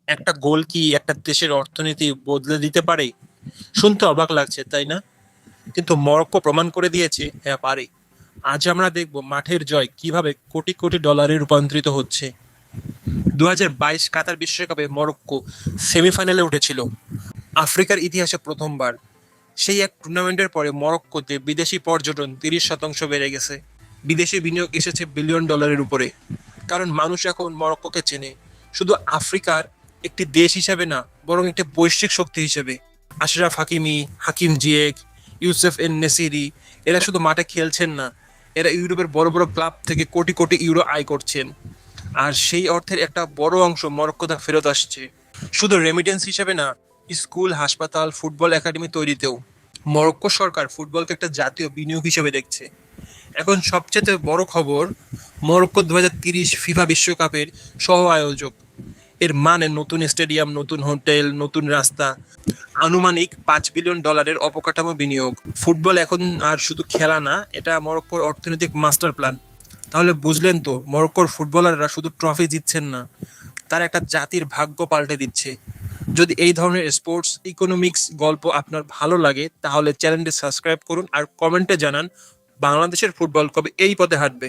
একটা গোল কি একটা দেশের অর্থনীতি বদলে দিতে পারে? শুনতে অবাক লাগছে, তাই না? কিন্তু মরক্কো প্রমাণ করে দিয়েছে, হ্যাঁ পারে। আজ আমরা দেখব মাঠের জয় কিভাবে কোটি কোটি ডলারে রূপান্তরিত হচ্ছে। 2022 কাতার বিশ্বকাপে মরক্কো সেমিফাইনালে উঠেছিল, আফ্রিকার ইতিহাসে প্রথমবার। সেই এক টুর্নামেন্টের পরে মরক্কোতে বিদেশি পর্যটন 30% বেড়ে গেছে। বিদেশি বিনিয়োগ এসেছে বিলিয়ন ডলারের উপরে। কারণ মানুষ এখন মরক্কোকে চেনে শুধু আফ্রিকার একটি দেশ হিসেবে না, বরং একটি বৈশ্বিক শক্তি হিসেবে। আশরাফ হাকিমি, হাকিম জিয়েক, ইউসেফ এন নেসিরি, এরা শুধু মাঠে খেলছেন না, এরা ইউরোপের বড় বড় ক্লাব থেকে কোটি কোটি ইউরো আয় করছেন। আর সেই অর্থের একটা বড় অংশ মরক্কোতে ফেরত আসছে। শুধু রেমিটেন্স হিসেবে না, স্কুল, হাসপাতাল, ফুটবল একাডেমি তৈরিতেও। মরক্কো সরকার ফুটবলকে একটা জাতীয় বিনিয়োগ হিসেবে দেখছে। এখন সবচেয়ে বড় খবর, মরক্কো 2030 ফিফা বিশ্বকাপের সহ আয়োজক। এর মানে নতুন স্টেডিয়াম, নতুন হোটেল, নতুন রাস্তা, আনুমানিক $5 বিলিয়ন অবকাঠামো বিনিয়োগ। ফুটবল এখন আর শুধু খেলা না, এটা মরক্কোর অর্থনৈতিক মাস্টার প্ল্যান। তাহলে বুঝলেন তো, মরক্কোর ফুটবলাররা শুধু ট্রফি জিতছেন না, তারা একটা জাতির ভাগ্য পাল্টে দিচ্ছে। যদি এই ধরনের স্পোর্টস ইকোনমিক্স গল্প আপনার ভালো লাগে, তাহলে চ্যানেলটি সাবস্ক্রাইব করুন আর কমেন্টে জানান বাংলাদেশের ফুটবল কবে এই পথে হাঁটবে।